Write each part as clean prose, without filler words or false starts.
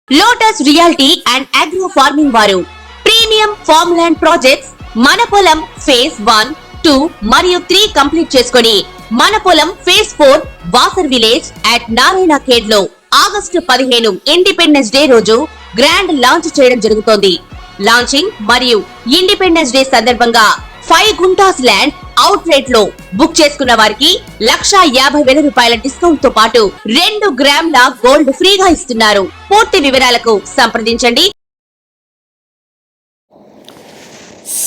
Lotus reality and agro farming వారు premium farm land projects మన పొలం ఫేజ్ 1, 2 మరియు 3 కంప్లీట్ చేసుకొని మన పొలం phase 4 Wasar village at Narayana Khed లో ఆగస్టు 15 ఇండిపెండెన్స్ డే రోజు గ్రాండ్ లాంచ్ చేయడం జరుగుతోంది. లాంచింగ్ మరియు ఇండిపెండెన్స్ డే సందర్భంగా 5 గుంటాస్ ల్యాండ్ అవుట్ రేట్ లో బుక్ చేసుకున్న వారికి 1,50,000 రూపాయల డిస్కౌంట్ తో పాటు 2 గ్రాముల గోల్డ్ ఫ్రీగా ఇస్తున్నారు. పూర్తి వివరాలకు సంప్రదించండి.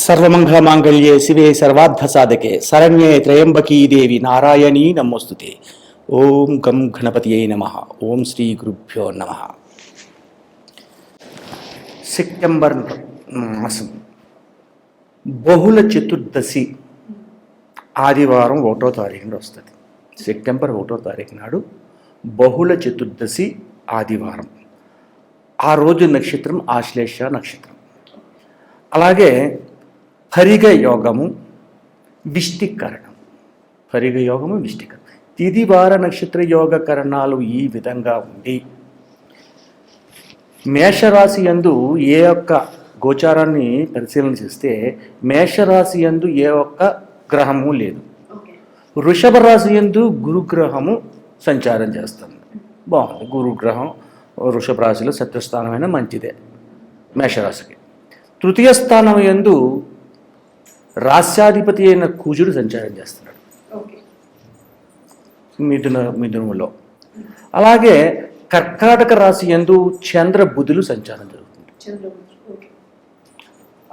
సర్వమంగళ మాంగళ్యే శివే సర్వార్థ సాధకే శరణ్యే త్రయంబకీ దేవి నారాయణీ నమోస్తుతే. ఓం గం గణపతియే నమః. ఓం శ్రీ గురుభ్యో నమః. సెప్టెంబర్ మాసం బహుళ చతుర్దశి ఆదివారం 1వ తారీఖున వస్తుంది. సెప్టెంబర్ 1వ తారీఖు నాడు బహుళ చతుర్దశి ఆదివారం. ఆ రోజు నక్షత్రం ఆశ్లేష నక్షత్రం. అలాగే పరిగ యోగము విష్టికరణం. పరిగ యోగము విష్టికరణం. తిదివార నక్షత్ర యోగ కరణాలు ఈ విధంగా ఉండి మేషరాశి యందు ఏ ఒక్క గోచారాన్ని పరిశీలన చేస్తే మేషరాశి యందు ఏ ఒక్క గ్రహము లేదు. వృషభ రాశి యందు గురుగ్రహము సంచారం చేస్తుంది. బాగుంది. గురుగ్రహం వృషభ రాశిలో సత్యస్థానమైన మంచిదే మేషరాశికి. తృతీయ స్థానం యందు రాస్యాధిపతి అయిన కుజుడు సంచారం చేస్తున్నాడు మిథునంలో. అలాగే కర్కాటక రాశి యందు చంద్ర బుధులు సంచారం జరుగుతుంది.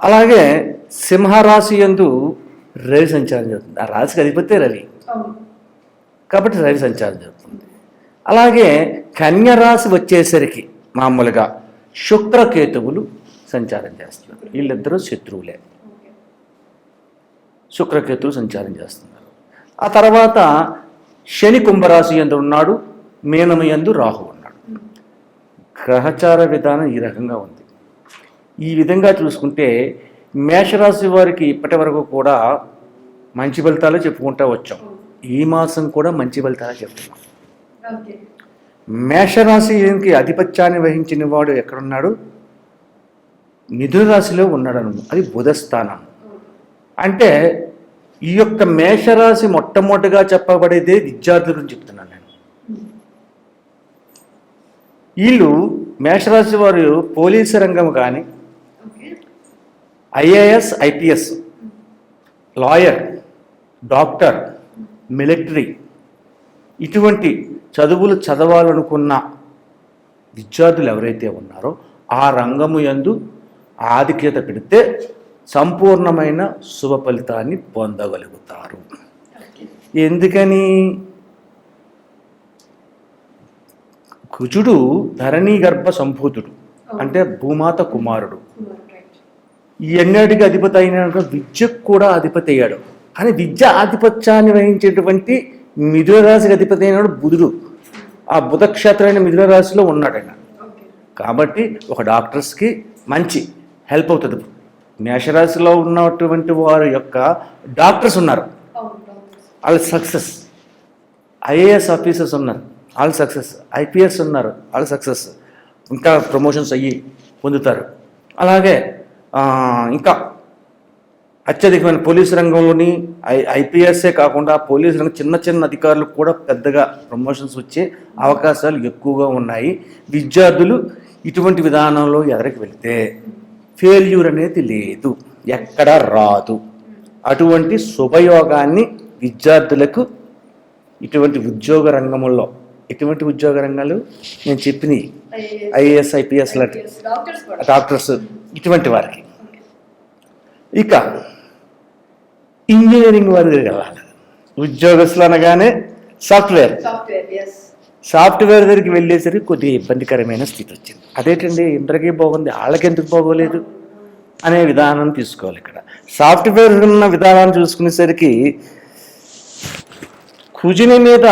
అలాగే సింహరాశి యందు రవి సంచారం జరుగుతుంది. ఆ రాశికి అధిపతే రవి కాబట్టి రవి సంచారం జరుగుతుంది. అలాగే కన్యరాశి వచ్చేసరికి మామూలుగా శుక్రకేతువులు సంచారం చేస్తున్నారు. వీళ్ళిద్దరూ శత్రువులే. శుక్రకేతువులు సంచారం చేస్తున్నారు. ఆ తర్వాత శని కుంభరాశి యందు ఉన్నాడు. మీనము యందు రాహు ఉన్నాడు. గ్రహచార విధానం ఈ రకంగా ఉంది. ఈ విధంగా చూసుకుంటే మేషరాశి వారికి ఇప్పటి వరకు కూడా మంచి ఫలితాలు చెప్పుకుంటూ వచ్చాం. ఈ మాసం కూడా మంచి ఫలితాలు చెప్తున్నాం. మేషరాశికి ఆధిపత్యాన్ని వహించిన వాడు ఎక్కడున్నాడు? మిథున రాశిలో ఉన్నాడు. అది బుధ స్థానం. అంటే ఈ యొక్క మేషరాశి మొట్టమొదటిగా చెప్పబడేదే విద్యార్థుల గురించి చెప్తున్నాను నేను. వీళ్ళు మేషరాశి వారు పోలీసు రంగం కానీ, IAS, IPS, lawyer, doctor, military ఇటువంటి చదువులు చదవాలనుకున్న విద్యార్థులు ఎవరైతే ఉన్నారో ఆ రంగము యందు ఆధిక్యత పెడితే సంపూర్ణమైన శుభ ఫలితాన్ని పొందగలుగుతారు. ఎందుకని? కుజుడు ధరణీ గర్భ సంభూతుడు, అంటే భూమాత కుమారుడు. ఈ ఎన్నటికి అధిపతి అయిన విద్యకు కూడా అధిపతి అయ్యాడు. కానీ విద్య ఆధిపత్యాన్ని వహించేటువంటి మిథున రాశికి అధిపతి అయినాడు బుధుడు. ఆ బుధ క్షేత్రమైన మిథున రాశిలో ఉన్నాడు ఆయన. కాబట్టి ఒక డాక్టర్స్కి మంచి హెల్ప్ అవుతుంది. మేషరాశిలో ఉన్నటువంటి వారి యొక్క డాక్టర్స్ ఉన్నారు, వాళ్ళు సక్సెస్. ఐఏఎస్ ఆఫీసర్స్ ఉన్నారు, వాళ్ళు సక్సెస్. ఐపీఎస్ ఉన్నారు, వాళ్ళు సక్సెస్. ఇంకా ప్రమోషన్స్ అయ్యి పొందుతారు. అలాగే ఇంకా అత్యధికమైన పోలీసు రంగంలోని ఐపీఎస్ఏ కాకుండా పోలీసు రంగం చిన్న చిన్న అధికారులకు కూడా పెద్దగా ప్రమోషన్స్ వచ్చే అవకాశాలు ఎక్కువగా ఉన్నాయి. విద్యార్థులు ఇటువంటి విధానంలో ఎదరికి వెళితే ఫెయిల్యూర్ అనేది లేదు, ఎక్కడ రాదు. అటువంటి శుభయోగాన్ని విద్యార్థులకు ఇటువంటి ఉద్యోగ రంగంలో, ఎటువంటి ఉద్యోగ రంగాలు నేను చెప్పినవి, ఐఏఎస్, ఐపీఎస్ లాంటి డాక్టర్స్, ఇటువంటి వారికి. ఇక ఇంజనీరింగ్ వారి దగ్గరికి వెళ్ళాలి. ఉద్యోగస్తులు అనగానే సాఫ్ట్వేర్ దగ్గరికి వెళ్ళేసరికి కొద్దిగా ఇబ్బందికరమైన స్థితి వచ్చింది. అదేంటండి ఇందరికీ బాగుంది, వాళ్ళకి ఎందుకు బాగోలేదు అనే విధానం తీసుకోవాలి. ఇక్కడ సాఫ్ట్వేర్ ఉన్న విధానాన్ని చూసుకునేసరికి కుజుని మీద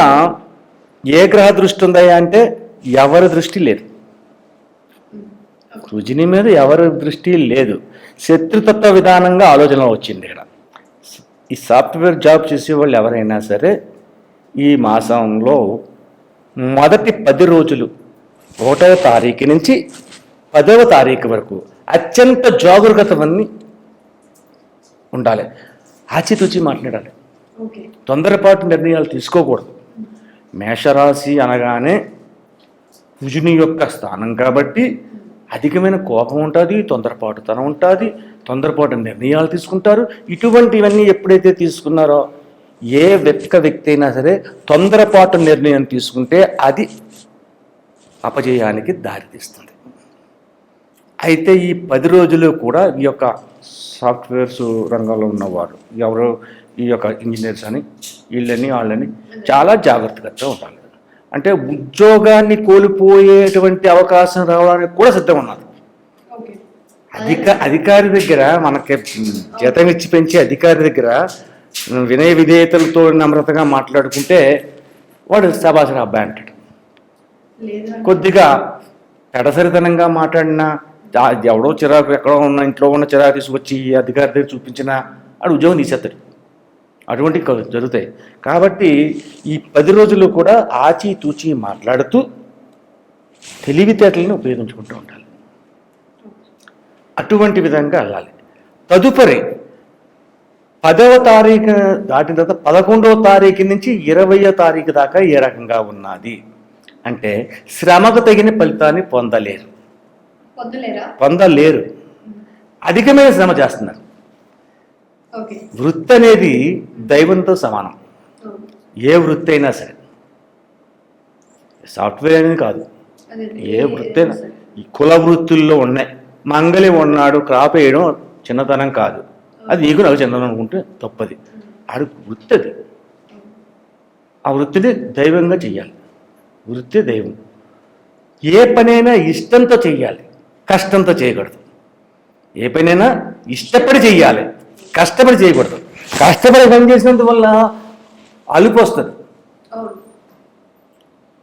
ఏ గ్రహ దృష్టి ఉందా అంటే ఎవరి దృష్టి లేదు. కుజుని మీద ఎవరి దృష్టి లేదు. శత్రుతత్వ విధానంగా ఆలోచన వచ్చింది ఇక్కడ. ఈ సాఫ్ట్వేర్ జాబ్ చేసేవాళ్ళు ఎవరైనా సరే ఈ మాసంలో మొదటి 10 రోజులు 1వ తారీఖు నుంచి 10వ తారీఖు వరకు అత్యంత జాగరూకతవన్నీ ఉండాలి. ఆచితూచి మాట్లాడాలి. తొందరపాటు నిర్ణయాలు తీసుకోకూడదు. మేషరాశి అనగానే కుజుని యొక్క స్థానం కాబట్టి అధికమైన కోపం ఉంటుంది, తొందరపాటుతనం ఉంటుంది, తొందరపాటు నిర్ణయాలు తీసుకుంటారు. ఇటువంటివన్నీ ఎప్పుడైతే తీసుకున్నారో ఏ వ్యక్తి అయినా సరే తొందరపాటు నిర్ణయం తీసుకుంటే అది అపజయానికి దారితీస్తుంది. అయితే ఈ 10 రోజులు కూడా ఈ యొక్క సాఫ్ట్వేర్స్ రంగంలో ఉన్నవారు ఎవరో ఈ యొక్క ఇంజనీర్స్ అని వీళ్ళని వాళ్ళని చాలా జాగ్రత్తగా ఉండాలి. అంటే ఉద్యోగాన్ని కోల్పోయేటువంటి అవకాశం రావడానికి కూడా సిద్ధం ఉన్నారు. అధికారి దగ్గర మనకి జీతం ఇచ్చి పెంచే అధికారి దగ్గర వినయ విధేయతలతో నమ్రతగా మాట్లాడుకుంటే వాడు సభాసన అబ్బాయి అంటాడు. కొద్దిగా పెడసరితనంగా మాట్లాడినా ఎవడో చిరాకు ఎక్కడో ఉన్న ఇంట్లో ఉన్న చిరాకు తీసుకొచ్చి ఈ అధికారి దగ్గర చూపించినా వాడు ఉద్యోగం తీసేస్తాడు. అటువంటి జరుగుతాయి. కాబట్టి ఈ 10 రోజులు కూడా ఆచితూచి మాట్లాడుతూ తెలివితేటలను ఉపయోగించుకుంటూ ఉండాలి. అటువంటి విధంగా వెళ్ళాలి. తదుపరి 10వ తారీఖు దాటిన తర్వాత 11వ తారీఖు నుంచి 20వ తారీఖు దాకా ఏ రకంగా ఉన్నది అంటే శ్రమకు తగిన ఫలితాన్ని పొందలేరు. అధికమైన శ్రమ చేస్తున్నారు. వృత్తి అనేది దైవంతో సమానం. ఏ వృత్తి అయినా సరే, సాఫ్ట్వేర్ అనేది కాదు, ఏ వృత్తి అయినా ఈ కుల వృత్తుల్లో ఉన్నాయి. మంగళి ఉన్నాడు, క్రాప్ వేయడం చిన్నతనం కాదు, అది నీకు నాకు చిన్నతనం అనుకుంటే తప్పది. ఆడు వృత్తి అది. ఆ వృత్తిని దైవంగా చెయ్యాలి. వృత్తి దైవం. ఏ పనైనా ఇష్టంతో చెయ్యాలి, కష్టంతో చేయకూడదు. ఏ పనైనా ఇష్టపడి చెయ్యాలి, కష్టపడి చేయకూడదు. కష్టపడి పని చేసినందువల్ల అలుపు వస్తుంది,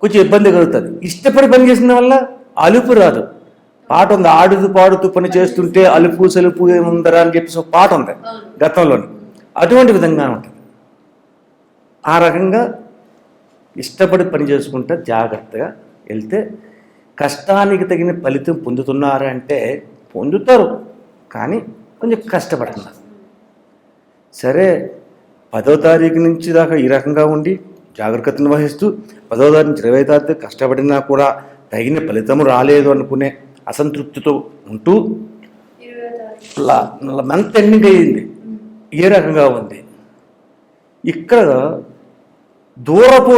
కొంచెం ఇబ్బంది కలుగుతుంది. ఇష్టపడి పని చేసిన వల్ల అలుపు రాదు. పాట ఉంది, ఆడుతూ పాడుతూ పని చేస్తుంటే అలుపు సలుపు ఏముందరా అని చెప్పేసి ఒక పాట ఉంది గతంలోని. అటువంటి విధంగా ఉంటుంది. ఆ రకంగా ఇష్టపడి పని చేసుకుంటే జాగ్రత్తగా వెళ్తే కష్టానికి తగిన ఫలితం పొందుతున్నారా అంటే పొందుతారు, కానీ కొంచెం కష్టపడుతున్నారు. సరే, 10వ తారీఖు నుంచి దాకా ఈ రకంగా ఉండి జాగ్రత్తను వహిస్తూ 10వ తారీఖు నుంచి 20వ తారీఖు కష్టపడినా కూడా తగిన ఫలితం రాలేదు అనుకునే అసంతృప్తితో ఉంటూ మంత్ ఎండింగ్ అయ్యింది. ఏ రకంగా ఉంది ఇక్కడ దూరపు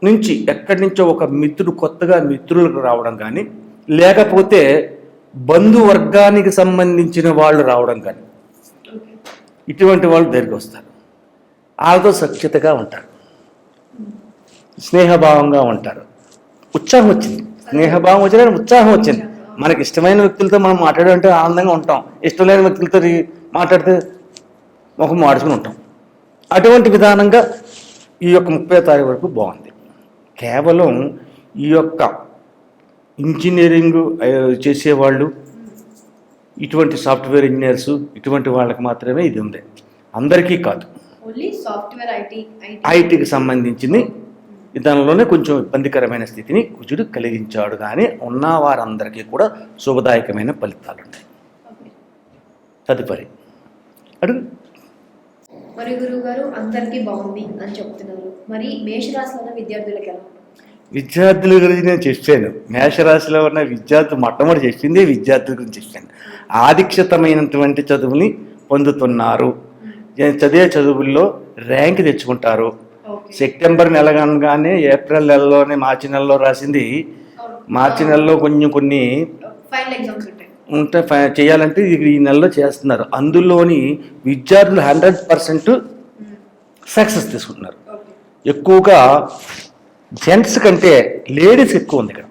నుంచి ఎక్కడి నుంచో ఒక మిత్రుడు కొత్తగా మిత్రులకు రావడం కానీ, లేకపోతే బంధువర్గానికి సంబంధించిన వాళ్ళు రావడం కానీ, ఇటువంటి వాళ్ళు దగ్గరికి వస్తారు. వాళ్ళతో సఖ్యతగా ఉంటారు, స్నేహభావంగా ఉంటారు. ఉత్సాహం వచ్చింది, స్నేహభావం వచ్చిన ఉత్సాహం వచ్చింది. మనకి ఇష్టమైన వ్యక్తులతో మనం మాట్లాడాలంటే ఆనందంగా ఉంటాం, ఇష్టం లేని వ్యక్తులతో మాట్లాడితే ముఖం మార్చుకుని ఉంటాం. అటువంటి విధానంగా ఈ యొక్క 30వ తారీఖు వరకు బాగుంది. కేవలం ఈ యొక్క ఇంజనీరింగ్ చేసేవాళ్ళు, ఇటువంటి సాఫ్ట్వేర్ ఇంజనీర్స్, ఇటువంటి వాళ్ళకి మాత్రమే ఇది ఉంది, అందరికీ కాదు. ఐటీకి సంబంధించింది దానిలోనే కొంచెం ఇబ్బందికరమైన స్థితిని కుజుడు కలిగించాడు. కానీ ఉన్న వారందరికీ కూడా శుభదాయకమైన ఫలితాలు ఉన్నాయి. తదుపరి అడుగు. మరి గురువు గారు అందరికీ బాగుంది అని చెప్తున్నారు, మరి మేషరాశిలో ఉన్న విద్యార్థులకు ఎలా? విద్యార్థుల గురించి నేను చెప్పాను. మేషరాశిలో ఉన్న విద్యార్థులు మొట్టమొదటి చెప్పింది విద్యార్థుల గురించి చెప్పాను. ఆదిక్షతమైనటువంటి చదువుని పొందుతున్నారు. చదివే చదువుల్లో ర్యాంక్ తెచ్చుకుంటారు. సెప్టెంబర్ నెల అనగానే ఏప్రిల్ నెలలోనే మార్చి నెలలో రాసింది, మార్చి నెలలో కొన్ని ఉంటే చేయాలంటే ఈ నెలలో చేస్తున్నారు. అందులోని విద్యార్థులు 100% సక్సెస్ తీసుకుంటున్నారు. ఎక్కువగా జెంట్స్ కంటే లేడీస్ ఎక్కువ ఉంది ఇక్కడ.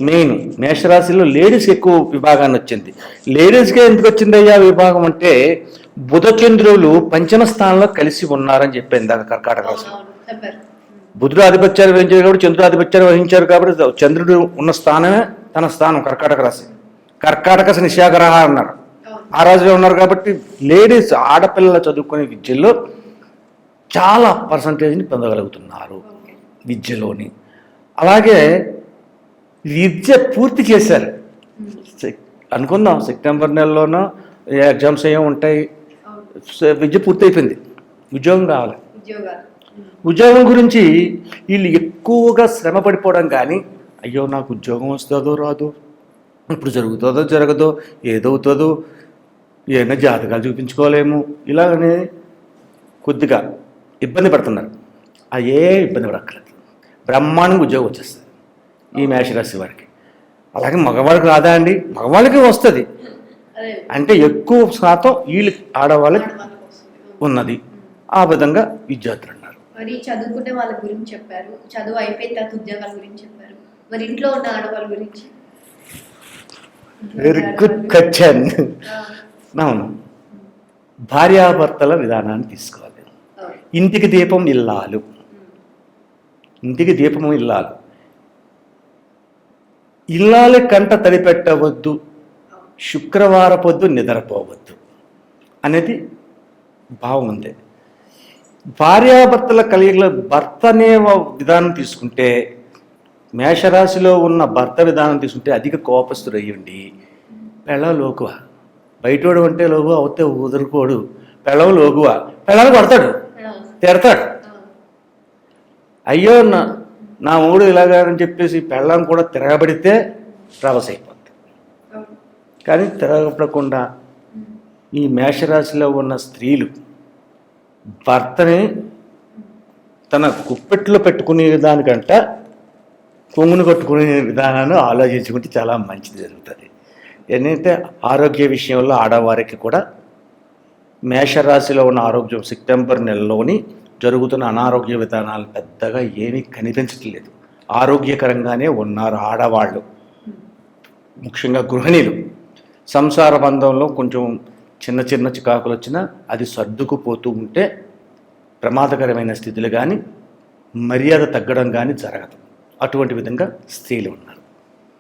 మెయిన్ మేషరాశిలో లేడీస్ ఎక్కువ విభాగాన్ని వచ్చింది. లేడీస్కే ఎందుకు వచ్చిందయ్యా విభాగం అంటే బుధచంద్రులు పంచమ స్థానంలో కలిసి ఉన్నారని చెప్పాను ఇందాక కర్కాటక రాశిలో. బుధుడు ఆధిపత్యాలు వహించారు కాబట్టి, చంద్రుడు ఆధిపత్యాలు వహించారు కాబట్టి చంద్రుడు ఉన్న స్థానమే తన స్థానం కర్కాటక రాశి. కర్కాటక నిశాగ్రహ అన్నారు, ఆ రాశిలో ఉన్నారు. కాబట్టి లేడీస్, ఆడపిల్లలు చదువుకునే విద్యల్లో చాలా పర్సంటేజ్ని పొందగలుగుతున్నారు విద్యలోని. అలాగే విద్య పూర్తి చేశారు, అనుకుందాం సెప్టెంబర్ నెలలోనో ఎగ్జామ్స్ ఏమో ఉంటాయి, విద్య పూర్తయిపోయింది, ఉద్యోగం కావాలి. ఉద్యోగం గురించి వీళ్ళు ఎక్కువగా శ్రమ పడిపోవడం కానీ, అయ్యో నాకు ఉద్యోగం వస్తుందో రాదో, ఇప్పుడు జరుగుతుందో జరగదో, ఏదవుతుందో, ఏమైనా జాతకాలు చూపించుకోలేము, ఇలాగనే కొద్దిగా ఇబ్బంది పడుతున్నారు. ఏ ఇబ్బంది పడక్కర్లేదు, బ్రహ్మాండంగా ఉద్యోగం వచ్చేస్తుంది ఈ మేషరాశి వారికి. అలాగే మగవాళ్ళకి రాదా అండి? మగవాళ్ళకి వస్తుంది, అంటే ఎక్కువ శాతం వీళ్ళు ఆడవాళ్ళకి ఉన్నది. ఆ విధంగా విద్యార్థులు ఉన్నారు. మరి చదువుకునే వాళ్ళ గురించి చెప్పారు, చదువు అయిపోయిన తర్వాత ఉద్యోగాల గురించి చెప్పారు, మరి ఇంట్లో ఉన్న ఆడవాళ్ళ గురించి? Very good question. అవును, భార్యాభర్తల విధానాన్ని తీసుకోవాలి. ఇంటికి దీపం ఇల్లాలు, ఇంటికి దీపము ఇల్లాలు. ఇల్లాలి కంట తడిపెట్టవద్దు, శుక్రవార పొద్దు నిద్రపోవద్దు అనేది భావం ఉంది. భార్యాభర్తల కలిగిన భర్త అనే విధానం తీసుకుంటే, మేషరాశిలో ఉన్న భర్త విధానం తీసుకుంటే అధిక కోపస్తుడు అయ్యండి. పెళ్ళం లోకువ, బయటోడు అంటే లోకువ అవుతే వదులుకోడు. పెళ్ళం లోకువ, పెళ్ళాన్ని కొడతాడు, తిడతాడు. అయ్యో నా మూడు ఇలాగని చెప్పేసి పెళ్ళం కూడా తిరగబడితే రవస్ అయిపోద్ది. కానీ తిరగబడకుండా ఈ మేషరాశిలో ఉన్న స్త్రీలు భర్తని తన గుప్పెట్లో పెట్టుకునే దానికంట కొంగును కట్టుకునే విధానాన్ని ఆలోచించుకుంటే చాలా మంచిది జరుగుతుంది. ఏంటంటే ఆరోగ్య విషయంలో ఆడవారికి కూడా మేషరాశిలో ఉన్న ఆరోగ్యం సెప్టెంబర్ నెలలోని జరుగుతున్న అనారోగ్య విధానాలు పెద్దగా ఏమీ కనిపించట్లేదు. ఆరోగ్యకరంగానే ఉన్నారు ఆడవాళ్ళు, ముఖ్యంగా గృహిణీలు. సంసార బంధంలో కొంచెం చిన్న చిన్న చికాకులు వచ్చినా అది సర్దుకుపోతూ ఉంటే ప్రమాదకరమైన స్థితులు కానీ మర్యాద తగ్గడం కానీ జరగదు. అటువంటి విధంగా స్త్రీలు ఉన్నారు.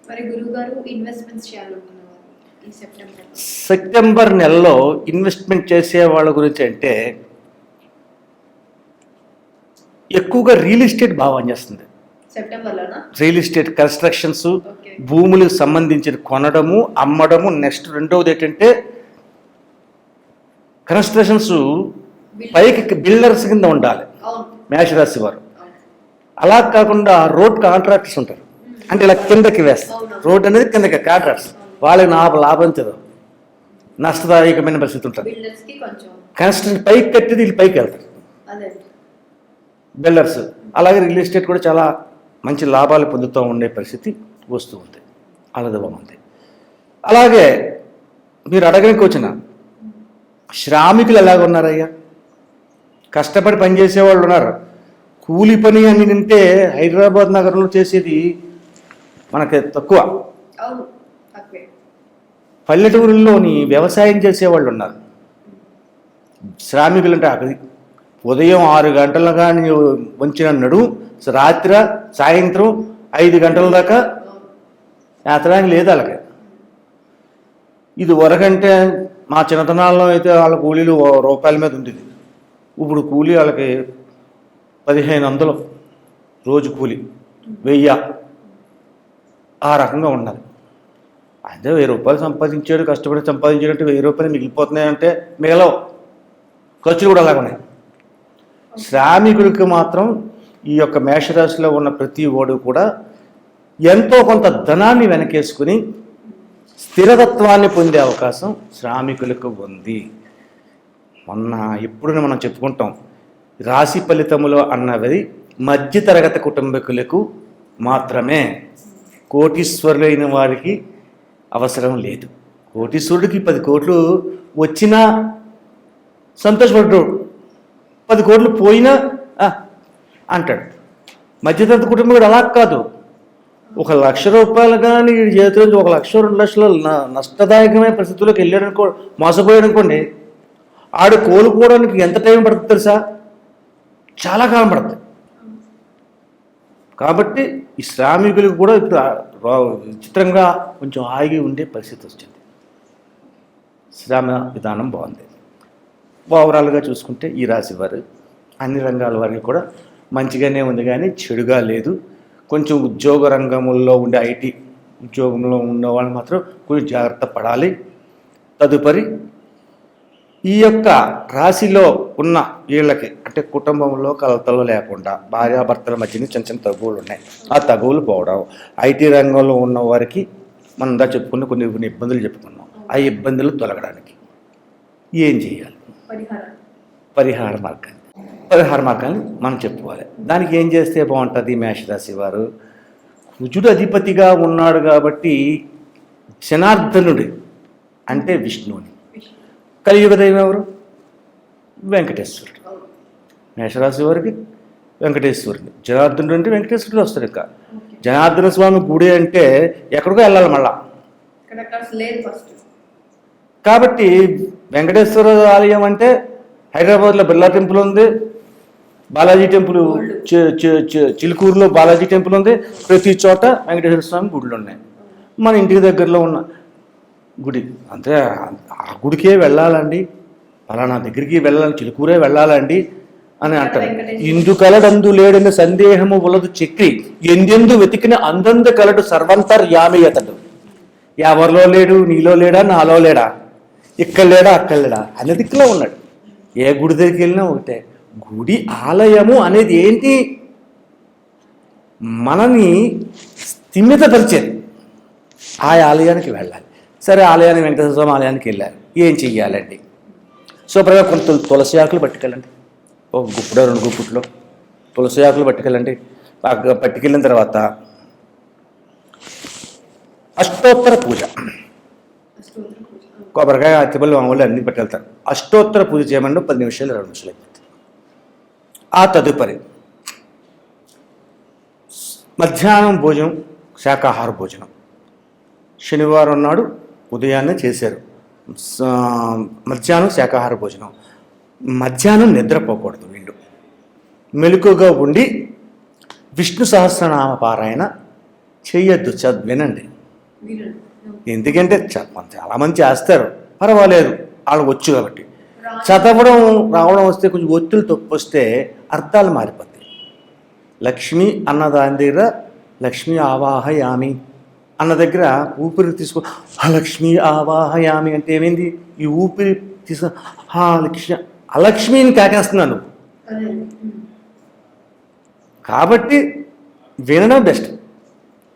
మరి గురుగారు ఇన్వెస్ట్మెంట్స్ చేయాలనుకున్నారు ఈ సెప్టెంబర్ నెలలో ఇన్వెస్ట్మెంట్ చేసే వాళ్ళ గురించి అంటే ఎక్కువగా రియల్ ఎస్టేట్ బాగా పనిచేస్తుంది. రియల్ ఎస్టేట్ కన్స్ట్రక్షన్స్, భూములకు సంబంధించిన కొనడము అమ్మడము. నెక్స్ట్ రెండవది ఏంటంటే కన్స్ట్రక్షన్స్ పైకి బిల్డర్స్ కింద ఉండాలి మేషరాశి వారు. అలా కాకుండా రోడ్ కాంట్రాక్టర్స్ ఉంటారు, అంటే ఇలా కిందకి వేస్తారు. రోడ్ అనేది కిందకి కాంట్రాక్టర్స్, వాళ్ళకి లాభం చదవు, నష్టదాయకమైన పరిస్థితి ఉంటుంది. కన్స్ట్రక్షన్ పైకి కట్టేది వీళ్ళు పైకి వెళ్తారు బిల్డర్స్. అలాగే రియల్ ఎస్టేట్ కూడా చాలా మంచి లాభాలు పొందుతూ ఉండే పరిస్థితి వస్తూ ఉంది. అలాగే బాగుంది. అలాగే మీరు అడగడానికి వచ్చిన శ్రామికులు ఎలాగ ఉన్నారయ్యా? కష్టపడి పనిచేసే వాళ్ళు ఉన్నారు. కూలి పని అని నింటే హైదరాబాద్ నగరంలో చేసేది మనకి తక్కువ. పల్లెటూరుల్లోని వ్యవసాయం చేసేవాళ్ళు ఉన్నారు. శ్రామికులు అంటే అది ఉదయం 6 గంటల కానీ వంచిన నడు రాత్రి సాయంత్రం 5 గంటల దాకా యాత్రానికి లేదు వాళ్ళకి. ఇది వరకంటే మా చిన్నతనాల్లో అయితే వాళ్ళ కూలీలు రూపాయల మీద ఉండేది. ఇప్పుడు కూలీ వాళ్ళకి 1500 రోజు కూలి, 1000 ఆ రకంగా ఉండాలి. అదే 1000 రూపాయలు సంపాదించాడు, కష్టపడి సంపాదించాడంటే 1000 రూపాయలు మిగిలిపోతున్నాయంటే మిగలవు. ఖర్చులు కూడా అలాగే ఉన్నాయి. శ్రామికుడికి మాత్రం ఈ యొక్క మేషరాశిలో ఉన్న ప్రతి ఓడు కూడా ఎంతో కొంత ధనాన్ని వెనకేసుకుని స్థిరతత్వాన్ని పొందే అవకాశం శ్రామికులకు ఉంది. మొన్న ఎప్పుడు మనం చెప్పుకుంటాం, రాశి ఫలితములో అన్నది మధ్యతరగతి కుటుంబీకులకు మాత్రమే, కోటీశ్వరులైన వారికి అవసరం లేదు. కోటీశ్వరుడికి 10 కోట్లు వచ్చినా సంతోషపడ్డాడు, 10 కోట్లు పోయినా అంటాడు. మధ్యతరగతి కుటుంబం అలా కాదు. 1,00,000 రూపాయలు కానీ చేతిలో 1 లక్ష 2 లక్షలు నష్టదాయకమైన పరిస్థితుల్లోకి వెళ్ళాడనుకో, మోసపోయాడు అనుకోండి, ఆడు కోలుకోవడానికి ఎంత టైం పడుతుంది తెలుసా? చాలా కాలం పడుతుంది. కాబట్టి ఈ శ్రామికులకు కూడా ఇప్పుడు విచిత్రంగా కొంచెం ఆగి ఉండే పరిస్థితి వచ్చింది. శ్రమ విధానం బాగుంది. ఓవరాల్గా చూసుకుంటే ఈ రాశి వారు అన్ని రంగాల వారికి కూడా మంచిగానే ఉంది, కానీ చెడుగా లేదు. కొంచెం ఉద్యోగ రంగంలో ఉండే ఐటీ ఉద్యోగంలో ఉన్న వాళ్ళు మాత్రం కొంచెం జాగ్రత్త పడాలి. తదుపరి ఈ యొక్క రాశిలో ఉన్న వీళ్ళకి అంటే కుటుంబంలో కలతలు లేకుండా భార్యాభర్తల మధ్యన చిన్న చిన్న తగువులు ఉన్నాయి. ఆ తగువులు పోవడం, ఐటీ రంగంలో ఉన్న వారికి మనం దా చెప్పుకున్న కొన్ని ఇబ్బందులు చెప్పుకున్నాం. ఆ ఇబ్బందులు తొలగడానికి ఏం చేయాలి? పరిహార మార్గాన్ని మనం చెప్పుకోవాలి. దానికి ఏం చేస్తే బాగుంటుంది? మేషరాశి వారు కుజుడు అధిపతిగా ఉన్నాడు కాబట్టి జనార్దనుడు అంటే విష్ణువుని, కలియుగ దైవం ఎవరు? వెంకటేశ్వరుడు. మేషరాశి వారికి వెంకటేశ్వరుడు, జనార్దనుడు అంటే వెంకటేశ్వరుడు వస్తారు. ఇంకా జనార్దన స్వామి గుడి అంటే ఎక్కడికో వెళ్ళాలి మళ్ళా. కాబట్టి వెంకటేశ్వర ఆలయం అంటే హైదరాబాద్లో బిర్లా టెంపుల్ ఉంది, బాలాజీ టెంపుల్ చిలుకూరులో బాలాజీ టెంపుల్ ఉంది, ప్రతి చోట వెంకటేశ్వర స్వామి గుడులు ఉన్నాయి. మన ఇంటికి దగ్గరలో ఉన్న గుడి అంతే, ఆ గుడికే వెళ్ళాలండి, పలానా దగ్గరికి వెళ్ళాలని, చిలుకూరే వెళ్ళాలండి అని అంటారు. ఇందు కలడందు లేడని సందేహము ఉలదు చక్రి, ఎందెందు వెతికిన అందందు కలడు సర్వంతర్యామి అతడు. ఎవరిలో లేడు? నీలో లేడా, నాలో లేడా, ఇక్కడ లేడా, అక్కడ లేడా, అనే దిక్కులో ఉన్నాడు. ఏ గుడి దగ్గరికి వెళ్ళినా ఒకటే. గుడి ఆలయము అనేది ఏంటి? మనని స్థిమితపరిచేది. ఆ ఆలయానికి వెళ్ళాలి. సరే, ఆలయానికి వెంకటేశ్వర స్వామి ఆలయానికి వెళ్ళారు. ఏం చెయ్యాలండి? శుభ్రంగా కొంత తులసి ఆకులు పట్టుకెళ్ళండి. ఒక గుప్పుడు 2 గుప్పుట్లో తులసి ఆకులు పట్టుకెళ్ళండి. పట్టుకెళ్ళిన తర్వాత అష్టోత్తర పూజ, కొబ్బరికాయ, అరటిపళ్ళు, మామూలు అన్ని పట్టుకెళ్తారు. అష్టోత్తర పూజ చేయమని 10 నిమిషాలు 20 నిమిషాలు అయిపోతుంది. ఆ తదుపరి మధ్యాహ్నం భోజనం శాకాహార భోజనం శనివారం నాడు ఉదయాన్నే చేశారు. మధ్యాహ్నం శాకాహార భోజనం. మధ్యాహ్నం నిద్రపోకూడదు. వీళ్ళు మెలకుగా ఉండి విష్ణు సహస్రనామ పారాయణ చెయ్యొద్దు. వినండి. ఎందుకంటే చాలామంది చేస్తారు, పర్వాలేదు, వాళ్ళకి వచ్చు కాబట్టి. చదవడం రావడం వస్తే కొంచెం ఒత్తులు తప్పు వస్తే అర్థాలు మారిపోతాయి. లక్ష్మి అన్న దాని దగ్గర లక్ష్మి ఆవాహయామి అన్న దగ్గర ఊపిరి తీసుకో, లక్ష్మి ఆవాహయామి అంటే ఏమైంది? ఈ ఊపిరి తీసుకో, అలక్ష్మిని కాకేస్తున్నాను. కాబట్టి వినడం బెస్ట్.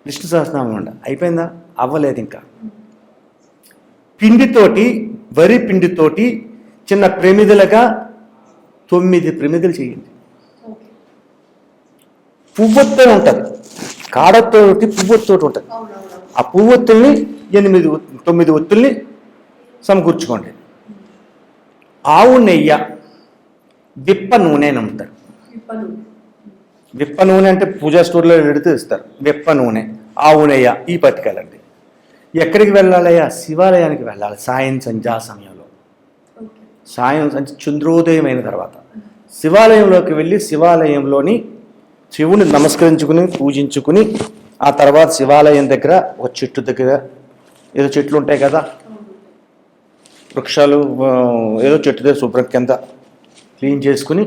విష్ణు సహస్రనామం ఉండ అయిపోయిందా? అవ్వలేదు. ఇంకా పిండితోటి, వరి పిండితోటి చిన్న ప్రమిదలుగా 9 ప్రమిదలు చేయండి. పువ్వొత్తుని ఉంటుంది, కాడతోటి పువ్వొత్తుతోటి ఉంటుంది. ఆ పువ్వొత్తుల్ని 9 ఒత్తుల్ని సమకూర్చుకోండి. ఆవు నెయ్యి, విప్ప నూనె అని అమ్ముతారు. విప్ప నూనె అంటే పూజా స్టోర్లో పెడితే ఇస్తారు. విప్ప నూనె, ఆవు నెయ్యి ఈ పట్టుకెళ్ళండి. ఎక్కడికి వెళ్ళాలయ్యా? శివాలయానికి వెళ్ళాలి. సాయం సంధ్యా సమయంలో, సాయం చంద్రోదయం అయిన తర్వాత శివాలయంలోకి వెళ్ళి శివాలయంలోని శివుని నమస్కరించుకుని పూజించుకుని ఆ తర్వాత శివాలయం దగ్గర ఒక చెట్టు దగ్గర, ఏదో చెట్లు ఉంటాయి కదా, వృక్షాలు, ఏదో చెట్టు దగ్గర శుభ్రం కింద క్లీన్ చేసుకుని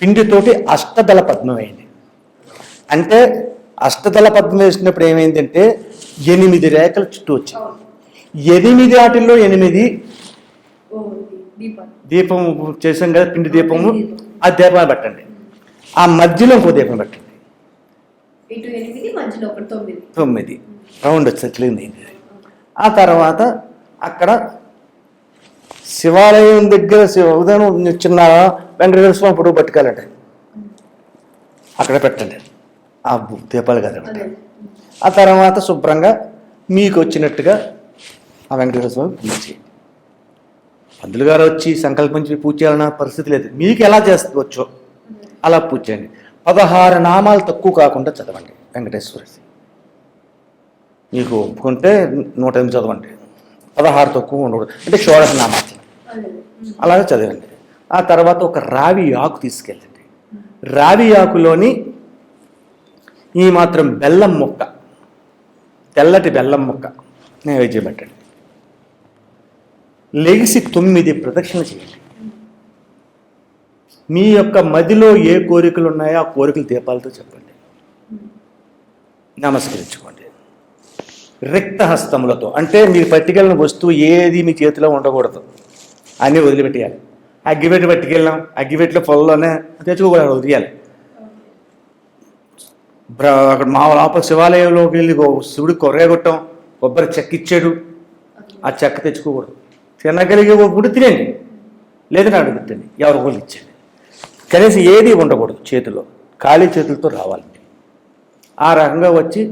పిండితోటి అష్టదళ పద్మం వేయండి. అంటే అష్టదళ పద్మం వేసినప్పుడు ఏమైందంటే 8 రేఖలు చుట్టూ వచ్చాయి. 8 వాటిల్లో 8 దీపం చేసాం కదా, పిండి దీపము. ఆ దీపాన్ని పెట్టండి. ఆ మధ్యలో ఇంకో దీపం పెట్టండి. 9 రౌండ్ వచ్చేట్లేదు. ఆ తర్వాత అక్కడ శివాలయం దగ్గర ఉదయం చిన్న వెంకటేశ్వర స్వామి పొడుగు పట్టుకెళ్ళండి. అక్కడ పెట్టండి ఆ దీపాలు కదా. ఆ తర్వాత శుభ్రంగా మీకు వచ్చినట్టుగా ఆ వెంకటేశ్వర స్వామి పూజ చేయండి. పంతులు గారు వచ్చి సంకల్పించి పూజ చేయాలన్న పరిస్థితి లేదు. మీకు ఎలా చేస్తవచ్చో అలా పూజ చేయండి. 16 నామాలు తక్కువ కాకుండా చదవండి వెంకటేశ్వరి. మీకు ఒప్పుకుంటే 108 చదవండి. 16 తక్కువ ఉండకూడదు. అంటే షోడశ నామాలు అలాగే చదవండి. ఆ తర్వాత ఒక రావి ఆకు తీసుకెళ్ళండి. రావి ఆకులోని ఈ మాత్రం బెల్లం ముక్క, తెల్లటి బెల్లం ముక్క నైవేద్యం పెట్టండి. లెగిసి 9 ప్రదక్షిణలు చేయండి. మీ యొక్క మదిలో ఏ కోరికలు ఉన్నాయో ఆ కోరికలు దీపాలతో చెప్పండి, నమస్కరించుకోండి. రిక్త హస్తములతో, అంటే మీరు పట్టుకెళ్ళిన వస్తువు ఏది మీ చేతిలో ఉండకూడదు, అన్నీ వదిలిపెట్టేయాలి. అగ్గిపెట్టి పట్టుకెళ్ళాం, అగ్గిపెట్టిలో పొలంలోనే తెచ్చుకోకూడదు, వదిలేయాలి. అక్కడ మా లోపల శివాలయంలోకి వెళ్ళి శివుడికి కొర్ర కొట్టాం, కొబ్బరి చెక్క ఇచ్చాడు, ఆ చెక్క తెచ్చుకోకూడదు. తినగలిగే కూడా తినండి, లేదని అడుగుతండి, ఎవరి వాళ్ళు ఇచ్చండి. కనీసం ఏది ఉండకూడదు చేతిలో, ఖాళీ చేతులతో రావాలండి. ఆ రకంగా వచ్చి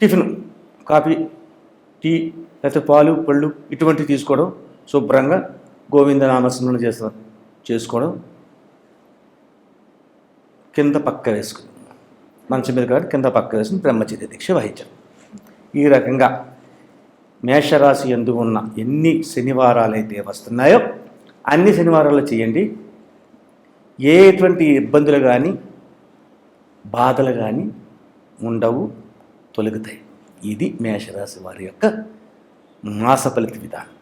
టిఫిన్, కాఫీ, టీ, లేకపోతే పాలు పళ్ళు ఇటువంటివి తీసుకోవడం, శుభ్రంగా గోవిందనామస్మరణ చేసుకోవడం, కింద పక్క వేసుకుని మంచం మీద కాబట్టి కింద పక్క వేసుకుని బ్రహ్మచర్య దీక్ష వహించాం. ఈ రకంగా మేషరాశి యందు ఉన్న ఎన్ని శనివారాలు అయితే వస్తున్నాయో అన్ని శనివారాలు చేయండి. ఎటువంటి ఇబ్బందులు కానీ బాధలు కానీ ఉండవు, తొలగుతాయి. ఇది మేషరాశి వారి యొక్క మాస ఫలిత విధానం.